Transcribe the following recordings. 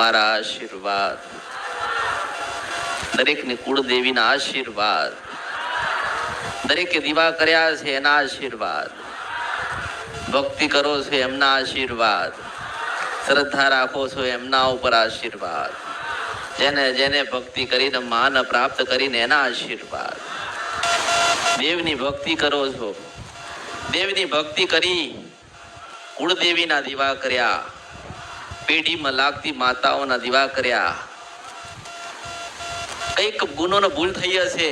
તમારા આશીર્વાદ, દરેકની કુળદેવીના આશીર્વાદ, દરેકે દીવા કર્યા છે એના આશીર્વાદ, ભક્તિ કરો છો એમના આશીર્વાદ, શ્રદ્ધા રાખો છો એમના ઉપર આશીર્વાદ, જેને જેને ભક્તિ કરીને માન પ્રાપ્ત કરીને એના આશીર્વાદ. દેવની ભક્તિ કરો છો, દેવની ભક્તિ કરી, કુળદેવીના દીવા કર્યા, પેઢીમાં લાગતી માતાઓના દીવા કર્યા. કઈક ગુનોનો ભૂલ થઈ હશે,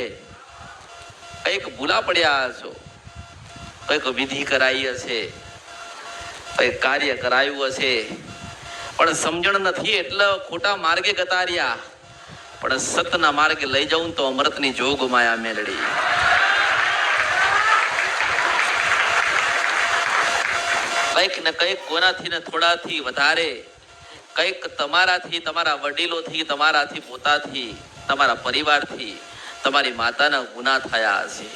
કઈક ભૂલા પડ્યા હશો, કઈક વિધિ કરાઈ હશે, કઈક કાર્ય કરાયું હશે, પણ સમજણ નથી એટલે ખોટા માર્ગે ગતાર્યા. પણ સતના માર્ગે લઈ જાઉં તો અમૃતની જોગ માયા મેળડી. કઈક ને કઈક કોનાથી ને થોડાથી વધારે, કઈક તમારાથી, તમારા વડીલોથી, તમારાથી પોતાથી, તમારા પરિવારથી, તમારી માતાના ગુના થયા હશે.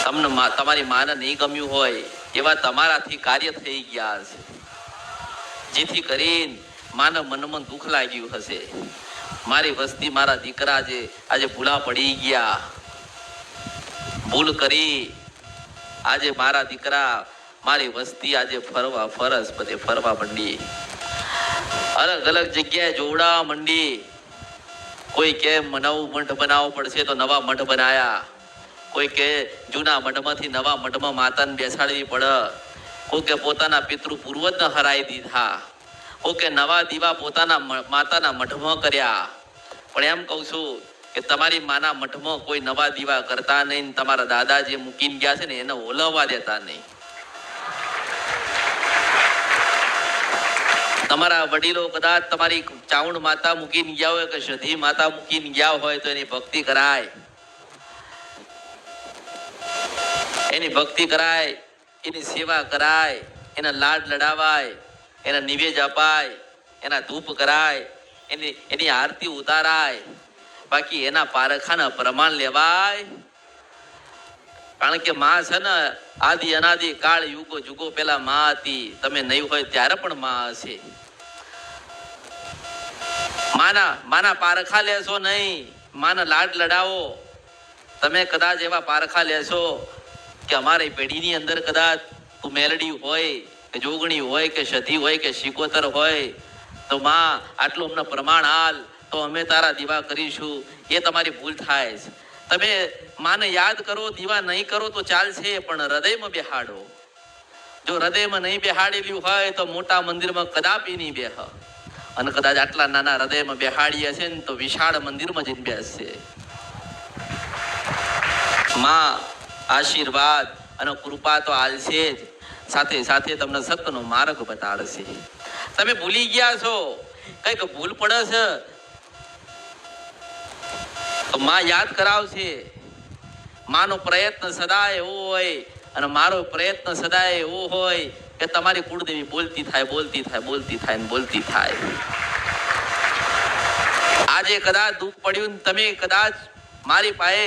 તમને તમારી માને નહીં ગમ્યું હોય એવા તમારાથી કાર્ય થઈ ગયા હશે, જેથી કરીને માનવ મનમાં દુઃખ લાગ્યું હશે. મારી વસ્તી, મારા દીકરા આજે ભૂલા પડી ગયા, ભૂલ કરી, આજે મારા દીકરા, મારી વસ્તી આજે ફરવા મંડી, અલગ અલગ જગ્યાએ જોવડાવા મંડી. કોઈ કે નવું મઠ બનાવવો પડશે તો નવા મઠ બનાયા, કોઈ કે જૂના મઠમાંથી નવા મઠમાં માતાને બેસાડવી પડે, કોઈ કે પોતાના પિતૃ પૂર્વજને હરાઈ દીધા, કોઈ કે નવા દીવા પોતાના માતાના મઠમાં કર્યા. પણ એમ કહું છું કે તમારી માના મઠમાં કોઈ નવા દીવા કરતા નહીં, તમારા દાદા જે મૂકીને ગયા છે ને એને ઓલવવા દેતા નહીં. તમારા વડીલો કદાચ તમારી ચાઉંડ માતા મૂકીને ગયા હોય કે સધી માતા મૂકીને ગયા હોય તો એની ભક્તિ કરાય, એની ભક્તિ કરાય, એની સેવા કરાય, એના લાડ લડાવાય, એના નિવેદ અપાય, એના ધૂપ કરાય, એની આરતી ઉતારાય. બાકી એના પારખાના પ્રમાણ લેવાય. કારણ કે માં છે ને આદિ અનાદિ કાળ યુગો જુગો પેલા માં હતી. તમે નહીં હોય ત્યારે પણ માં હશે. માના પારખા લેશો નહીં, માના લાડ લડાવો. તમે કદાચ એવા પારખા લેશો કે અમારી પેઢીની અંદર કદાચ તું મેલડી હોય કે જોગણી હોય કે સધી હોય કે શિકોતર હોય તો માં આટલું અમને પ્રમાણ હાલ તો અમે તારા દીવા કરીશું. એ તમારી ભૂલ થાય છે. તમે માને યાદ કરો, દીવા નહીં કરો તો ચાલશે, પણ હૃદયમાં બેહાડો. જો હૃદયમાં નહીં બેહાડેલું હોય તો મોટા મંદિરમાં કદાપી નહીં બેહ, અને કદાચ આટલા નાના હૃદયમાં બેહાડી હશે ને તો વિશાળ મંદિરમાં જઈને બેસશે. માં આશીર્વાદ અને કૃપા તો આલશે જ, સાથે સાથે તમને સત્યનો માર્ગ બતાડશે. તમે ભૂલી ગયા છો, કઈક ભૂલ પડે છે તો માં યાદ કરાવશે. માનો પ્રયત્ન સદાય એવો હોય અને મારો પ્રયત્ન સદાય એવો હોય કે તમારી કુળદેવી બોલતી થાય, બોલતી થાય, બોલતી થાય, બોલતી થાય. આજે કદાચ દુઃખ પડ્યું, તમે કદાચ મારી પાસે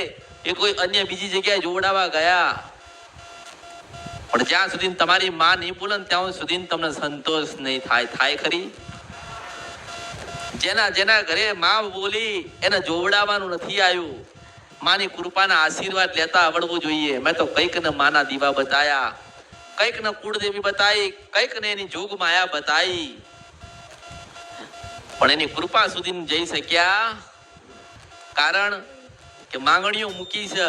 એ કોઈ અન્ય બીજી જગ્યાએ જોડાવા ગયા, પણ જ્યાં સુધી તમારી માં નહીં બોલે ત્યાં સુધી તમને સંતોષ નહીં થાય. થાય ખરી? જેના ઘરે માં બોલી એને જોવડાવવાનું નથી આવ્યું. માની કૃપાના આશીર્વાદ લેતા આવડવું જોઈએ. મેં તો કઈક ને માના દીવા બતાયા, કઈક ને કુળદેવી બતાવી, કઈક ને એની જોગ માયા બતાવી, પણ એની કૃપા સુધી જઈ શક્યા. કારણ કે માંગણીઓ મૂકી છે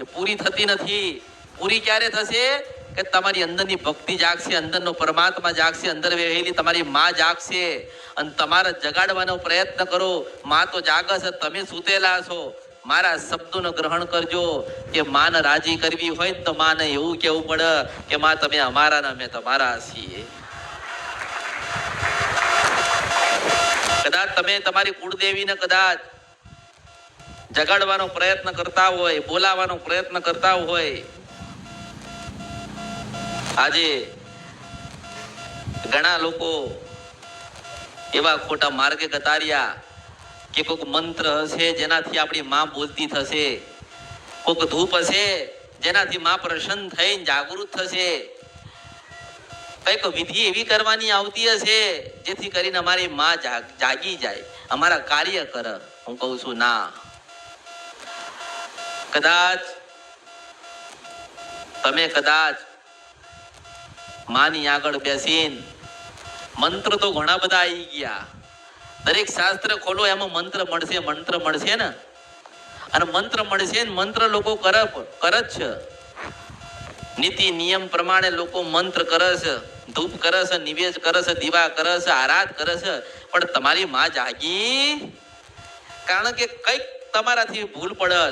એ પૂરી થતી નથી. પૂરી ક્યારે થશે? કે તમારી અંદરની ભક્તિ જાગશે, અંદરનો પરમાત્મા જાગશે, અંદર રહેલી તમારી માં જાગશે અને તમારે જગાડવાનો પ્રયત્ન કરો. માં તો જાગે છે, તમે સૂતેલા છો. મારા શબ્દોનો ગ્રહણ કરજો. કે માને રાજી કરવી હોય તો માને એવું કેવું પડે કે માં તમે અમારા ને અમે તમારા છીએ. કદાચ તમે તમારી કુળદેવીને કદાચ જગાડવાનો પ્રયત્ન કરતા હોય, બોલાવાનો પ્રયત્ન કરતા હોય, આજે ઘણા લોકો એવા ખોટા માર્ગે ગતાર્યા કે કોઈક મંત્ર હશે જેનાથી આપણી માં બોલતી થશે, કોઈક ધૂપ હશે જેનાથી માં પ્રસન્ન થઈને જાગૃત થશે, કઈક વિધિ એવી કરવાની આવતી હશે જેથી કરીને અમારી માં જાગી જાય, અમારા કાર્ય કરે. હું કહું છું ના, કદાચ માની આગળ બેસીને મંત્ર તો ઘણા બધા આવી ગયા. દરેક શાસ્ત્ર ખોલો એમાં મંત્ર મળશે ને. અને મંત્ર મળશે ને મંત્ર લોકો કરે જ છે. નીતિ નિયમ પ્રમાણે લોકો મંત્ર કરે છે, ધૂપ કરે છે, નિવેદ કરે છે, દીવા કરે છે, આરાધ કરે છે. પણ તમારી માં જાગી, કારણ કે કઈક તમારાથી ભૂલ પડે.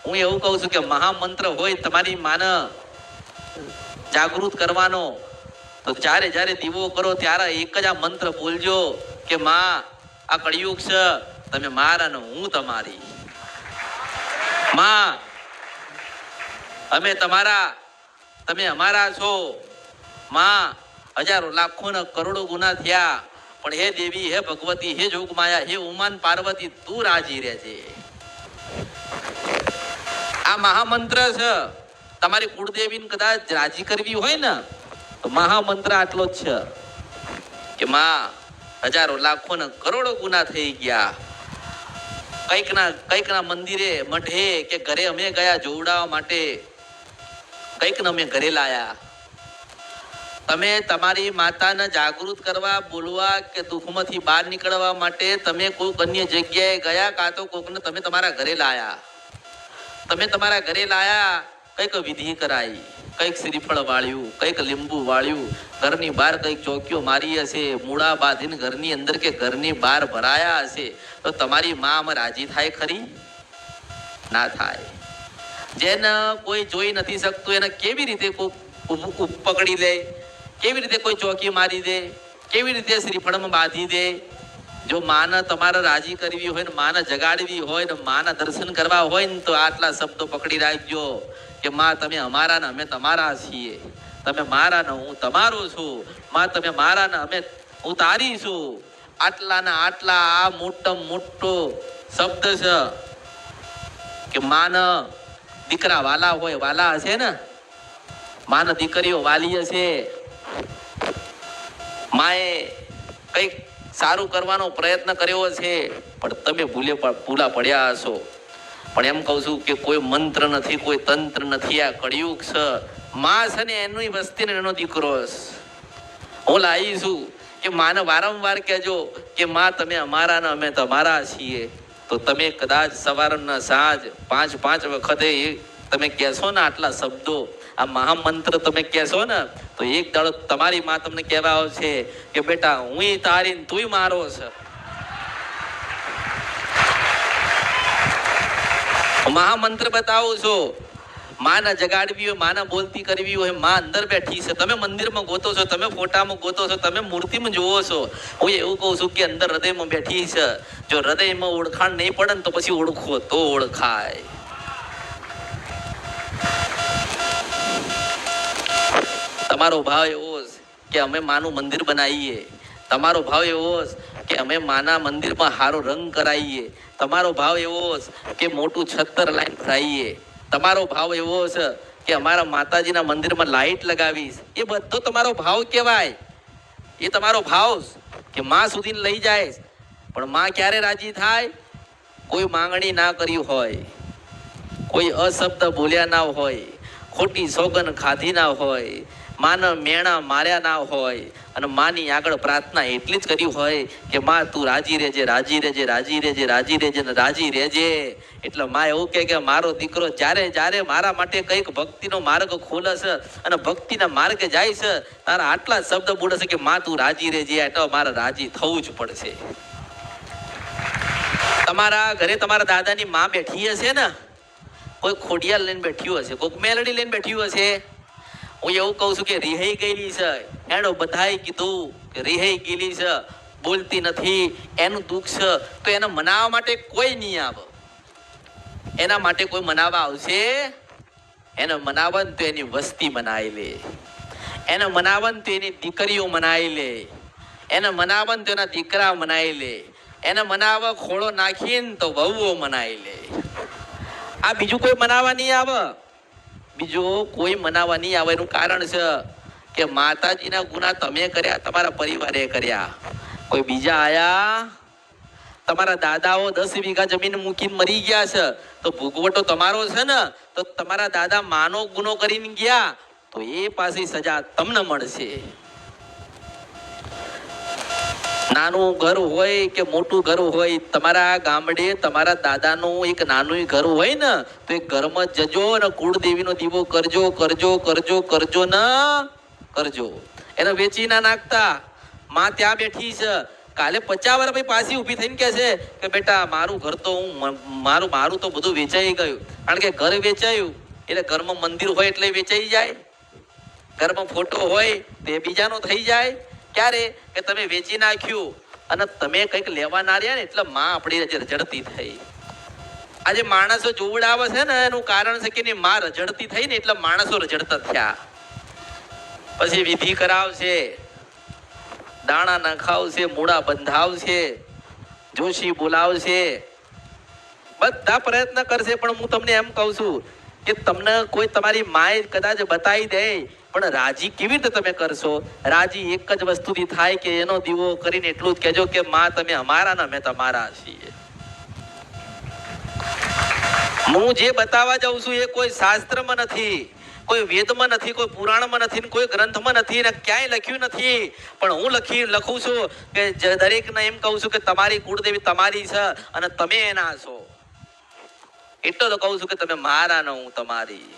હું એવું કહું છું કે મહામંત્ર હોય તમારી માને જાગૃત કરવાનો, તો જ્યારે દીવો કરો ત્યારે એક જ આ મંત્ર બોલજો કે માં આ કળિયુગ છે, તમે મારા ને હું તમારી. માં અમે તમારા, તમે અમારા છો. માં હજારો લાખો ને કરોડો ગુના થયા, પણ હે દેવી, હે ભગવતી, હે જોગમાયા, હે ઉમાન પાર્વતી, તું રાજી રહેજે. આ મહામંત્ર છે. તમારી કુળદેવીને કદાચ રાજી કરવી હોય ને તો મહામંત્ર આટલો જ છે કે માં હજારો લાખો ને કરોડો ગુના થઈ ગયા, કઈક ના મંદિરે મઠે કે ઘરે અમે ગયા જોવડાવવા માટે, કઈક ને અમે ઘરે લાયા. તમે તમારી માતાને જાગૃત કરવા, બોલવા કે દુઃખમાંથી બહાર નીકળવા માટે તમે કોઈક અન્ય જગ્યાએ ગયા, કાં તો કોઈકને તમે તમારા ઘરે લાયા. તમે તમારા ઘરે લાયા, કઈક વિધિ કરાઈ, કઈક શ્રીફળ વાળ્યું, કઈક લીંબુ વાળ્યું, ઘરની બહાર કઈક ચોકીઓ મારી હશે, મૂળા બાંધીને ઘરની અંદર કે ઘરની બહાર ભરાયા હશે, તો તમારી માં આમાં રાજી થાય ખરી? ના થાય. જેને કોઈ જોઈ નથી શકતું એને કેવી રીતે પકડી લે, કેવી રીતે કોઈ ચોકી મારી દે, કેવી રીતે શ્રીફળમાં બાંધી દે? જો માને તમારે રાજી કરવી હોય ને માને જગાડવી હોય ને માના દર્શન કરવા હોય ને તો આટલા શબ્દો પકડી રાખજો કે માં તમે અમારા ને અમે તમારા છીએ, તમે મારા ને હું તમારો છું, માં તમે મારા ને અમે હું તારી છું. આટલા ને આટલા આ મોટો શબ્દ છે કે માને દીકરા વાલા હોય, વાલા હશે ને, માને દીકરીઓ વાલી હશે, માએ કઈક સારું કરવાનો પ્રયત્ન કર્યો છે, પણ તમે ભૂલા પડ્યા હશો. પણ એમ કહું છું કે કોઈ મંત્ર નથી, કોઈ તંત્ર નથી, આ કળિયુગ છે. માં છે ને એની વસ્તી ને એનો દીકરો છે. હું લાવી છું કે માને વારંવાર કહેજો કે માં તમે અમારા ને અમે તમારા છીએ. તો તમે કદાચ સવારના સાંજ 5 વખતે તમે કહેશો ને આટલા શબ્દો, આ મહામંત્ર તમે કહેશો ને તો એક દાડો તમારી માં તમને કહેવા આવશે કે બેટા હું તારી તુંય મારો છે. મહામંત્ર બતાવું છું. માને જગાડવી હોય, માને બોલતી કરવી હોય, માં અંદર બેઠી છે. તમે મંદિરમાં ગોતો છો, તમે ફોટામાં ગોતો છો, તમે મૂર્તિમાં જોવો છો. હું એવું કહું છું કે અંદર હૃદયમાં બેઠી છે. જો હૃદયમાં ઓળખાણ નહીં પડે ને તો પછી ઓળખો તો ઓળખાય. તમારો ભાવ એવો કે અમે માનું મંદિર બનાવીએ, તમારો ભાવ એવો કે અમે માના મંદિરમાં સારો રંગ કરાવીએ, તમારો ભાવ એવો કે મોટું છત્તર લાઈન ભરાઈએ, તમારો ભાવ એવો છે કે અમારા માતાજીના મંદિરમાં લાઈટ લગાવીશ. એ બધો તમારો ભાવ કહેવાય. એ તમારો ભાવ કે માં સુધી લઈ જાય. પણ માં ક્યારે રાજી થાય? કોઈ માંગણી ના કરી હોય, કોઈ અશબ્દ બોલ્યા ના હોય, ખોટી સોગન ખાધી ના હોય, માને મેણા માર્યા ના હોય, અને માની આગળ પ્રાર્થના એટલી જ કરી હોય કે માં તું રાજી રહેજે, રાજી રહેજે, રાજી રહેજે, રાજી રહેજે ને રાજી રહેજે. એટલે માં એવું કે મારો દીકરો જ્યારે મારા માટે કંઈક ભક્તિનો માર્ગ ખોલે છે અને ભક્તિના માર્ગે જાય છે, તારા આટલા શબ્દ બોલે છે કે માં તું રાજી રહેજે, એટલે મારે રાજી થવું જ પડશે. તમારા ઘરે તમારા દાદાની માં બેઠી હશે ને, કોઈ ખોડિયાર લઈને બેઠ્યું હશે, કોઈક મેલડી લઈને બેઠ્યું હશે. હું એવું કહું છું કે રિહાઈ ગયેલી છે. એનો બધાએ કીધું કે રિહાઈ ગયેલી છે, બોલતી નથી, એનું દુઃખ છે, તો એને મનાવવા માટે કોઈ નહીં આવે. એના માટે કોઈ મનાવવા આવશે? એને મનાવવા તો એની વસ્તી મનાવી લે, એને મનાવવા તો એની દીકરીઓ મનાવી લે, એને મનાવવા તો એના દીકરા મનાવી લે, એને મનાવવા ખોળો નાખીને તો વહુઓ મનાવી લે. આ બીજું કોઈ મનાવવા નહીં આવે, બીજો કોઈ મનાવવા નહીં આવે. એનું કારણ છે કે માતાજીના ગુના તમે કર્યા, તમારા પરિવારે કર્યા, કોઈ બીજા આયા? તમારા દાદાઓ 10 વીઘા જમીન મૂકીને મરી ગયા છે, તો ભોગવટો તમારો છે ને. તો તમારા દાદા માનો ગુનો કરીને ગયા, તો એ પાછી સજા તમને મળશે. નાનું ઘર હોય કે મોટું ઘર હોય, તમારા ગામડે તમારા દાદાનું એક નાનું ઘર હોય ને, તો એ ઘરમાં જજો ને કુળદેવીનો દીવો કરજો કરજો કરજો કરજો ને કરજો. એને વેચી ના નાખતા. માં ત્યાં બેઠી છે, કાલે 50 વાર ભાઈ પાછી ઊભી થઈને કહે છે કે બેટા મારું ઘર તો મારું તો બધું વેચાઈ ગયું. કારણ કે ઘર વેચાયું એટલે ઘરમાં મંદિર હોય એટલે વેચાઈ જાય, ઘરમાં ફોટો હોય તે બીજાનો થઈ જાય. ક્યારે કે તમે વેચી નાખ્યું અને તમે કંઈક લેવા ના રહ્યા ને એટલે માં આપણી રજડતી થઈ. આજે માણસો જોવડાવે છે ને એનું કારણ છે કે એની માં રજડતી થઈ ને એટલે માણસો રજડતા થયા. પછી વિધિ કરાવશે, દાણા નખાવશે, મૂળા બંધાવશે, જોશી બોલાવશે, બધા પ્રયત્ન કરશે. પણ હું તમને એમ કહું છું કે તમને કોઈ તમારી માએ કદાચ બતાવી દે, પણ રાજી કેવી રીતે તમે કરશો? રાજી એક જ વસ્તુથી થાય કે એનો દીવો કરીને એટલું જ કહેજો કે માં તમે અમારા ને અમે તમારા છીએ. હું જે બતાવવા જાઉં છું એ કોઈ શાસ્ત્રમાં નથી, કોઈ વેદમાં નથી, કોઈ પુરાણમાં નથી, કોઈ ગ્રંથમાં નથી, ને ક્યાંય લખ્યું નથી. પણ હું લખું છું કે દરેકને એમ કહું છું કે તમારી કુળદેવી તમારી છે અને તમે એના છો. એટલો તો કહું છું કે તમે મારા ને હું તમારી.